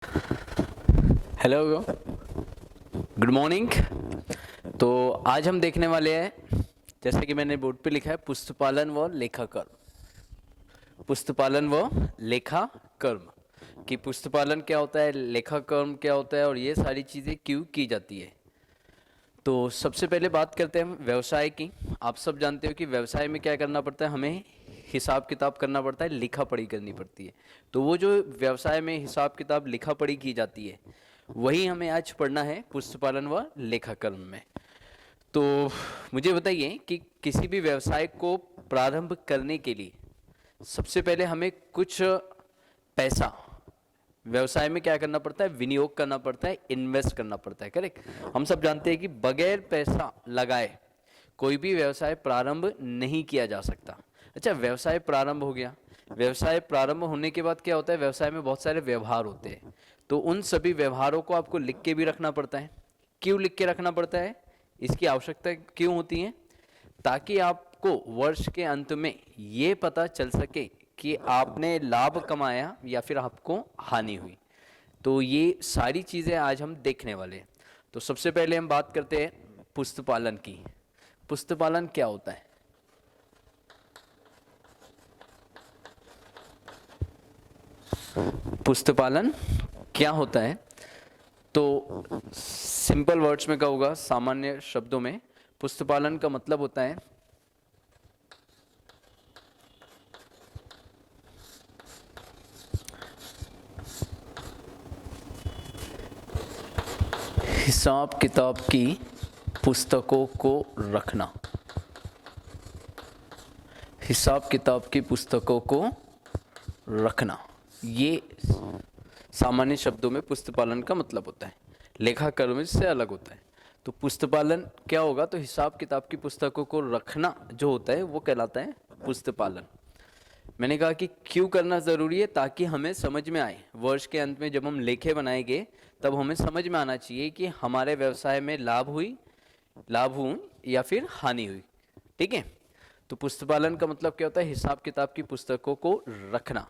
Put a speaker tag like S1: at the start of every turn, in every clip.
S1: Hello, good morning. तो आज हम देखने वाले हैं, जैसे कि मैंने बोर्ड पे लिखा है, पुस्तपालन व लेखाकर्म। पुस्तपालन व लेखाकर्म कि पुस्तपालन क्या होता है, लेखाकर्म क्या होता है और ये सारी चीज़ें क्यों की जाती है। तो सबसे पहले बात करते हैं हम व्यवसाय की। आप सब जानते हो कि व्यवसाय में क्या करना पड़ता है, हमें हिसाब किताब करना पड़ता है, लिखा पढ़ी करनी पड़ती है। तो वो जो व्यवसाय में हिसाब किताब लिखा पढ़ी की जाती है, वही हमें आज पढ़ना है पुस्तपालन व लेखाकर्म में। तो मुझे बताइए कि किसी भी व्यवसाय को प्रारंभ करने के लिए सबसे पहले हमें कुछ पैसा व्यवसाय में क्या करना पड़ता है, विनियोग करना पड़ता है, इन्वेस्ट करना पड़ता है। करेक्ट। हम सब जानते हैं कि बगैर पैसा लगाए कोई भी व्यवसाय प्रारंभ नहीं किया जा सकता। अच्छा, व्यवसाय प्रारंभ हो गया। व्यवसाय प्रारंभ होने के बाद क्या होता है, व्यवसाय में बहुत सारे व्यवहार होते हैं। तो उन सभी व्यवहारों को आपको लिख के भी रखना पड़ता है। क्यों लिख के रखना पड़ता है, इसकी आवश्यकता क्यों होती है? ताकि आपको वर्ष के अंत में ये पता चल सके कि आपने लाभ कमाया या फिर आपको हानि हुई। तो ये सारी चीज़ें आज हम देखने वाले हैं। तो सबसे पहले हम बात करते हैं पुस्तपालन की। पुस्तपालन क्या होता है? पुस्तपालन क्या होता है? तो सिंपल वर्ड्स में कहूँगा, सामान्य शब्दों में, पुस्तपालन का मतलब होता है हिसाब किताब की पुस्तकों को रखना। हिसाब किताब की पुस्तकों को रखना, ये सामान्य शब्दों में पुस्तपालन का मतलब होता है। लेखाकर्म से अलग होता है। तो पुस्तपालन क्या होगा, तो हिसाब किताब की पुस्तकों को रखना जो होता है वो कहलाता है पुस्तपालन। मैंने कहा कि क्यों करना ज़रूरी है, ताकि हमें समझ में आए वर्ष के अंत में जब हम लेखे बनाएंगे तब हमें समझ में आना चाहिए कि हमारे व्यवसाय में लाभ हुई या फिर हानि हुई। ठीक है। तो पुस्तपालन का मतलब क्या होता है, हिसाब किताब की पुस्तकों को रखना।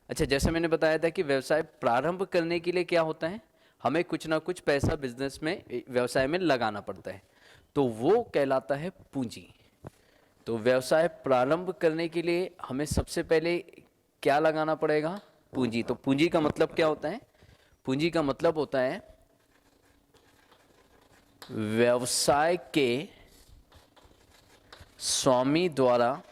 S1: अच्छा, जैसे मैंने बताया था कि व्यवसाय प्रारंभ करने के लिए क्या होता है, हमें कुछ ना कुछ पैसा बिजनेस में, व्यवसाय में लगाना पड़ता है। तो वो कहलाता है पूंजी। तो व्यवसाय प्रारंभ करने के लिए हमें सबसे पहले क्या लगाना पड़ेगा, पूंजी। तो पूंजी का मतलब क्या होता है? पूंजी का मतलब होता है व्यवसाय के स्वामी द्वारा,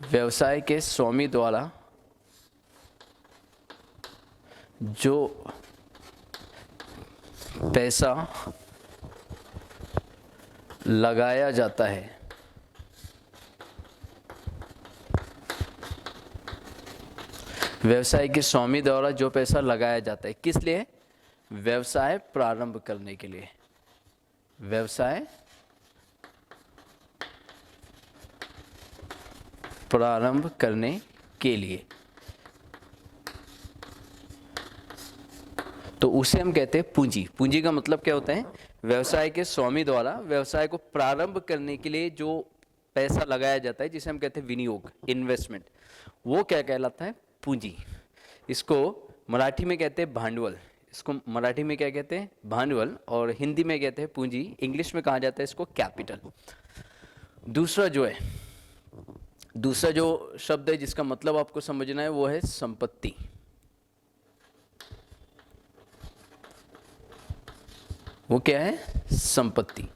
S1: व्यवसाय के स्वामी द्वारा जो पैसा लगाया जाता है, व्यवसाय के स्वामी द्वारा जो पैसा लगाया जाता है, किस लिए? व्यवसाय प्रारंभ करने के लिए। व्यवसाय प्रारंभ करने के लिए, तो उसे हम कहते हैं पूंजी। पूंजी का मतलब क्या होता है, व्यवसाय के स्वामी द्वारा व्यवसाय को प्रारंभ करने के लिए जो पैसा लगाया जाता है, जिसे हम कहते हैं विनियोग, इन्वेस्टमेंट, वो क्या कहलाता है? पूंजी। इसको मराठी में कहते हैं भांडवल। इसको मराठी में क्या कहते हैं? भांडवल। और हिंदी में कहते हैं पूंजी। इंग्लिश में कहा जाता है इसको कैपिटल। दूसरा जो शब्द है जिसका मतलब आपको समझना है वो है संपत्ति। वो क्या है? संपत्ति।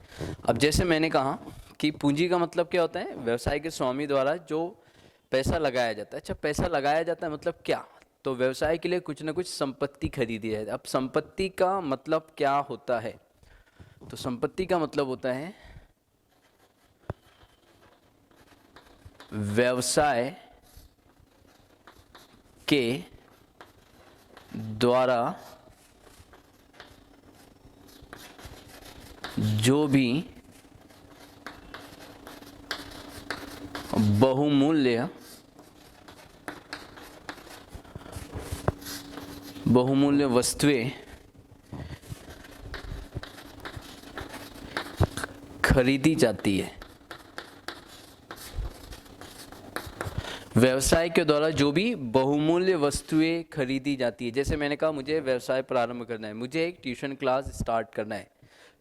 S1: अब जैसे मैंने कहा कि पूंजी का मतलब क्या होता है, व्यवसाय के स्वामी द्वारा जो पैसा लगाया जाता है। अच्छा, पैसा लगाया जाता है मतलब क्या? तो व्यवसाय के लिए कुछ ना कुछ संपत्ति खरीदी है। अब संपत्ति का मतलब क्या होता है? तो संपत्ति का मतलब होता है व्यवसाय के द्वारा जो भी बहुमूल्य वस्तुएं खरीदी जाती है, व्यवसाय के द्वारा जो भी बहुमूल्य वस्तुएं खरीदी जाती है, जैसे मैंने कहा मुझे व्यवसाय प्रारंभ करना है, मुझे एक ट्यूशन क्लास स्टार्ट करना है,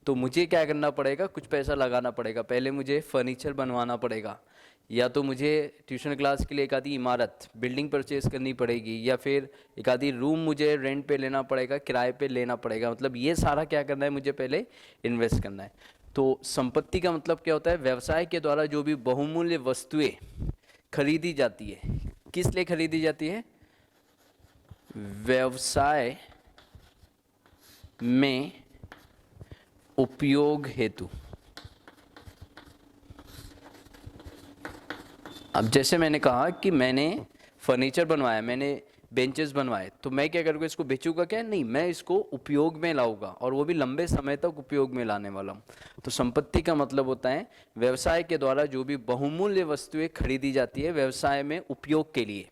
S1: तो मुझे क्या करना पड़ेगा, कुछ पैसा लगाना पड़ेगा। पहले मुझे फर्नीचर बनवाना पड़ेगा, या तो मुझे ट्यूशन क्लास के लिए एक आधी इमारत बिल्डिंग परचेज करनी पड़ेगी, या फिर एक आधी रूम मुझे रेंट पे लेना पड़ेगा, किराए पे लेना पड़ेगा। मतलब ये सारा क्या करना है, मुझे पहले इन्वेस्ट करना है। तो संपत्ति का मतलब क्या होता है, व्यवसाय के द्वारा जो भी बहुमूल्य वस्तुएं खरीदी जाती है। किस लिए खरीदी जाती है, व्यवसाय में उपयोग हेतु। अब जैसे मैंने कहा कि मैंने फर्नीचर बनवाया, मैंने बेंचेस बनवाए, तो मैं क्या करूँगा, इसको बेचूंगा क्या, नहीं, मैं इसको उपयोग में लाऊंगा, और वो भी लंबे समय तक उपयोग में लाने वाला हूँ। तो संपत्ति का मतलब होता है व्यवसाय के द्वारा जो भी बहुमूल्य वस्तुएं खरीदी जाती है व्यवसाय में उपयोग के लिए,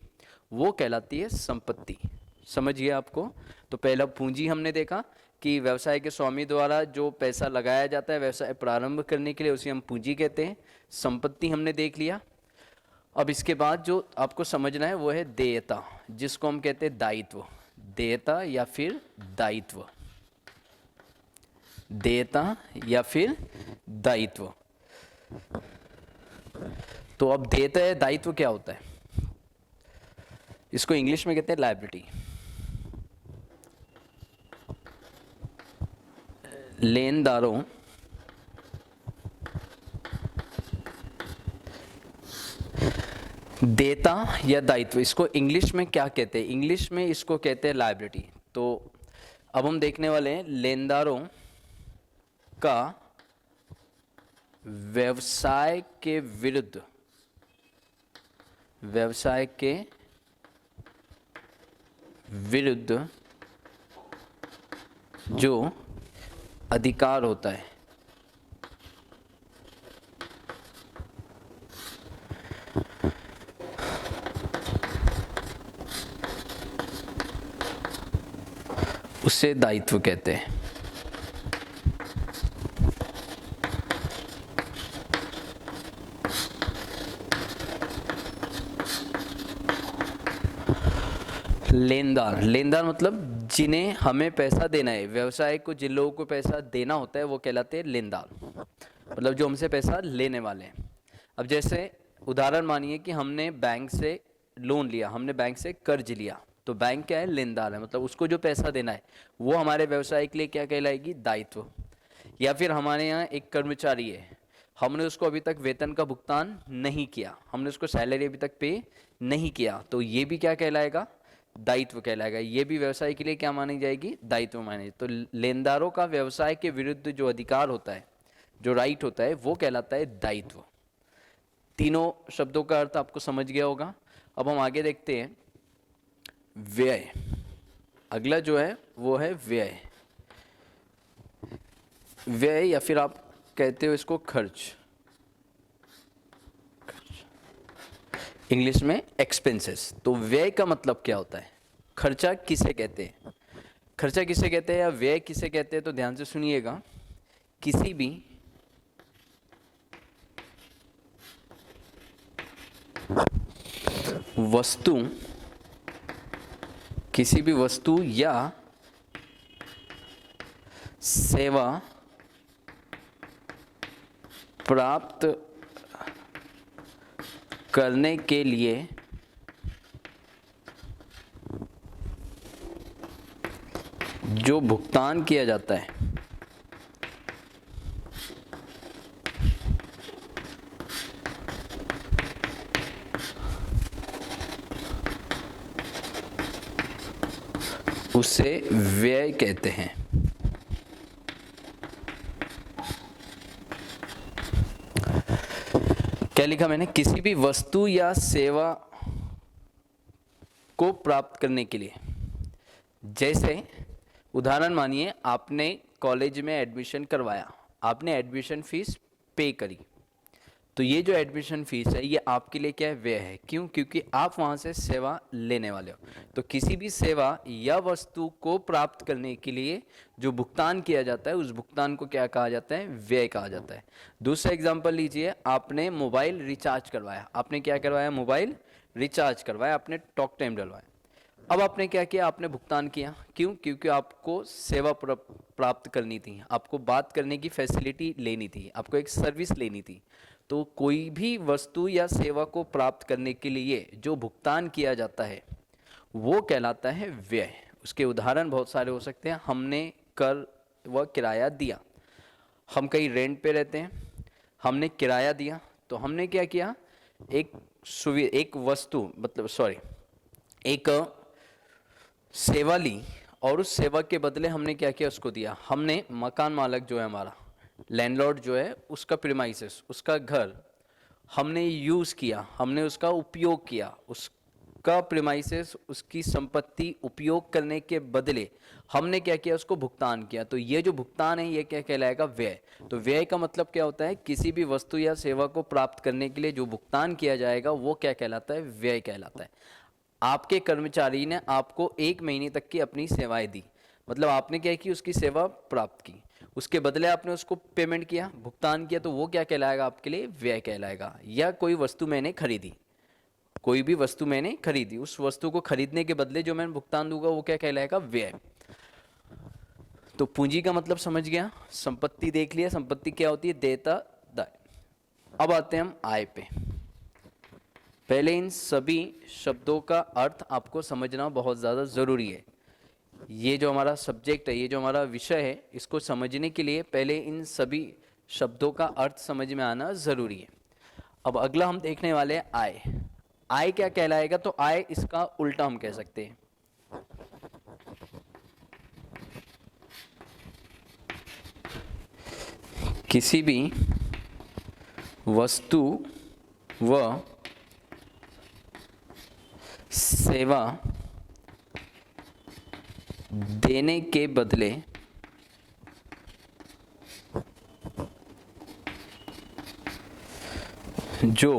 S1: वो कहलाती है संपत्ति। समझिए आपको। तो पहला पूंजी हमने देखा कि व्यवसाय के स्वामी द्वारा जो पैसा लगाया जाता है व्यवसाय प्रारंभ करने के लिए, उसे हम पूंजी कहते हैं। संपत्ति हमने देख लिया। अब इसके बाद जो आपको समझना है वो है देयता, जिसको हम कहते हैं दायित्व। देयता या फिर दायित्व, देयता या फिर दायित्व। तो अब देयता या दायित्व क्या होता है, इसको इंग्लिश में कहते हैं लायबिलिटी। लेनदारों देयता या दायित्व, इसको इंग्लिश में क्या कहते हैं, इंग्लिश में इसको कहते हैं लायबिलिटी। तो अब हम देखने वाले हैं लेनदारों का व्यवसाय के विरुद्ध, व्यवसाय के विरुद्ध जो अधिकार होता है, उसे दायित्व कहते हैं। लेनदार, लेनदार मतलब जिन्हें हमें पैसा देना है, व्यवसाय को जिन लोगों को पैसा देना होता है वो कहलाते हैं लेनदार, मतलब जो हमसे पैसा लेने वाले हैं। अब जैसे उदाहरण मानिए कि हमने बैंक से लोन लिया, हमने बैंक से कर्ज लिया, तो बैंक क्या है, लेनदार है, मतलब उसको जो पैसा देना है वो हमारे व्यवसाय के लिए क्या कहलाएगी, दायित्व। या फिर हमारे यहाँ एक कर्मचारी है, हमने उसको अभी तक वेतन का भुगतान नहीं किया, हमने उसको सैलरी अभी तक पे नहीं किया, तो ये भी क्या कहलाएगा, दायित्व कहलाएगा। ये भी व्यवसाय के लिए क्या मानी जाएगी, दायित्व मानी। तो लेनदारों का व्यवसाय के विरुद्ध जो अधिकार होता है, जो राइट होता है, वो कहलाता है दायित्व। तीनों शब्दों का अर्थ आपको समझ गया होगा। अब हम आगे देखते हैं व्यय। अगला जो है वो है व्यय। व्यय या फिर आप कहते हो इसको खर्च, इंग्लिश में एक्सपेंसेस। तो व्यय का मतलब क्या होता है, खर्चा किसे कहते हैं, खर्चा किसे कहते हैं या व्यय किसे कहते हैं, तो ध्यान से सुनिएगा। किसी भी वस्तु, किसी भी वस्तु या सेवा प्राप्त करने के लिए जो भुगतान किया जाता है उसे व्यय कहते हैं। क्या लिखा मैंने, किसी भी वस्तु या सेवा को प्राप्त करने के लिए। जैसे उदाहरण मानिए आपने कॉलेज में एडमिशन करवाया, आपने एडमिशन फीस पे करी, तो ये जो एडमिशन फीस है ये आपके लिए क्या है, व्यय है। क्यों, क्योंकि आप वहाँ से सेवा लेने वाले हो। तो किसी भी सेवा या वस्तु को प्राप्त करने के लिए जो भुगतान किया जाता है उस भुगतान को क्या कहा जाता है, व्यय कहा जाता है। दूसरा एग्जाम्पल लीजिए, आपने मोबाइल रिचार्ज करवाया, आपने क्या करवाया, मोबाइल रिचार्ज करवाया, आपने टॉक टाइम डलवाया। अब आपने क्या किया, आपने भुगतान किया। क्यों? क्योंकि आपको सेवा प्राप्त करनी थी, आपको बात करने की फैसिलिटी लेनी थी, आपको एक सर्विस लेनी थी। तो कोई भी वस्तु या सेवा को प्राप्त करने के लिए जो भुगतान किया जाता है वो कहलाता है व्यय। उसके उदाहरण बहुत सारे हो सकते हैं। हमने कर व किराया दिया, हम कहीं रेंट पे रहते हैं, हमने किराया दिया, तो हमने क्या किया, एक वस्तु मतलब एक सेवा ली और उस सेवा के बदले हमने क्या किया, उसको दिया। हमने मकान मालिक जो है, हमारा लैंडलॉर्ड जो है, उसका प्रीमाइसेस, उसका घर हमने यूज़ किया, हमने उसका उपयोग किया, उसका प्रीमाइसेस, उसकी संपत्ति उपयोग करने के बदले हमने क्या किया, उसको भुगतान किया। तो ये जो भुगतान है ये क्या कहलाएगा, व्यय। तो व्यय का मतलब क्या होता है, किसी भी वस्तु या सेवा को प्राप्त करने के लिए जो भुगतान किया जाएगा वो क्या कहलाता है, व्यय कहलाता है। आपके कर्मचारी ने आपको 1 महीने तक की अपनी सेवाएं दी, मतलब आपने क्या की, उसकी सेवा प्राप्त की, उसके बदले आपने उसको पेमेंट किया, भुगतान किया, तो वो क्या कहलाएगा आपके लिए, व्यय कहलाएगा। या कोई वस्तु मैंने खरीदी, कोई भी वस्तु मैंने खरीदी, उस वस्तु को खरीदने के बदले जो मैं भुगतान दूंगा वो क्या कहलाएगा, व्यय। तो पूंजी का मतलब समझ गया, संपत्ति देख लिया, संपत्ति क्या होती है, देता दाय। अब आते हैं हम आय पे। पहले इन सभी शब्दों का अर्थ आपको समझना बहुत ज़्यादा ज़रूरी है। ये जो हमारा सब्जेक्ट है, ये जो हमारा विषय है, इसको समझने के लिए पहले इन सभी शब्दों का अर्थ समझ में आना ज़रूरी है। अब अगला हम देखने वाले हैं आय। आय क्या कहलाएगा, तो आय इसका उल्टा हम कह सकते हैं। किसी भी वस्तु व सेवा देने के बदले जो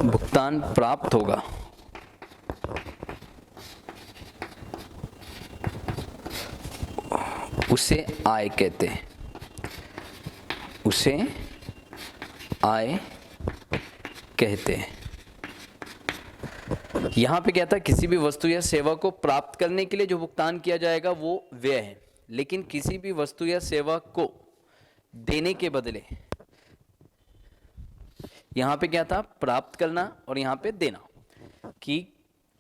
S1: भुगतान प्राप्त होगा उसे आय कहते हैं, उसे आय कहते हैं। यहां पे क्या था, किसी भी वस्तु या सेवा को प्राप्त करने के लिए जो भुगतान किया जाएगा वो व्यय है, लेकिन किसी भी वस्तु या सेवा को देने के बदले, यहां पे क्या था, प्राप्त करना और यहां पे देना, कि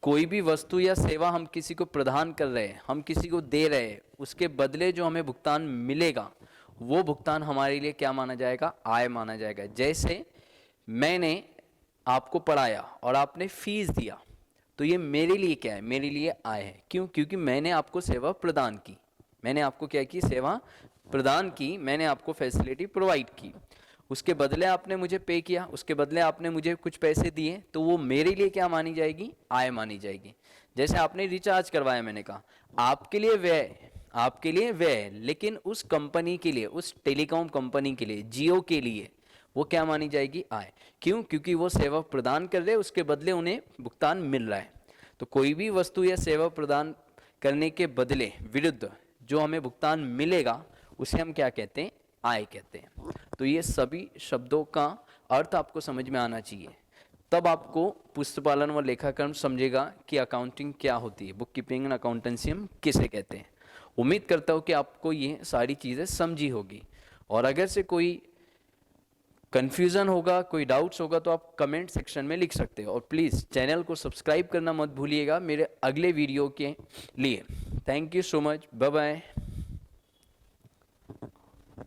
S1: कोई भी वस्तु या सेवा हम किसी को प्रदान कर रहे हैं, हम किसी को दे रहे हैं, उसके बदले जो हमें भुगतान मिलेगा वो भुगतान हमारे लिए क्या माना जाएगा, आय माना जाएगा। जैसे मैंने आपको पढ़ाया और आपने फीस दिया, तो ये मेरे लिए क्या है, मेरे लिए आय है। क्यों? क्योंकि मैंने आपको सेवा प्रदान की, मैंने आपको क्या की, सेवा प्रदान की, मैंने आपको फैसिलिटी प्रोवाइड की, उसके बदले आपने मुझे पे किया, उसके बदले आपने मुझे कुछ पैसे दिए, तो वो मेरे लिए क्या मानी जाएगी, आय मानी जाएगी। जैसे आपने रिचार्ज करवाया, मैंने कहा आपके लिए व्यय, आपके लिए व्यय, लेकिन उस कंपनी के लिए, उस टेलीकॉम कंपनी के लिए, जियो के लिए वो क्या मानी जाएगी, आय। क्यों? क्योंकि वो सेवा प्रदान कर रहे हैं, उसके बदले उन्हें भुगतान मिल रहा है। तो कोई भी वस्तु या सेवा प्रदान करने के बदले विरुद्ध जो हमें भुगतान मिलेगा उसे हम क्या कहते हैं, आय कहते हैं। तो ये सभी शब्दों का अर्थ आपको समझ में आना चाहिए, तब आपको पुस्तपालन व लेखाकरण समझेगा कि अकाउंटिंग क्या होती है, बुक कीपिंग एंड अकाउंटेंसी हम किसे कहते हैं। उम्मीद करता हूँ कि आपको ये सारी चीज़ें समझी होगी, और अगर से कोई कन्फ्यूज़न होगा, कोई डाउट्स होगा, तो आप कमेंट सेक्शन में लिख सकते हो। और प्लीज़ चैनल को सब्सक्राइब करना मत भूलिएगा मेरे अगले वीडियो के लिए। Thank you so much, bye bye.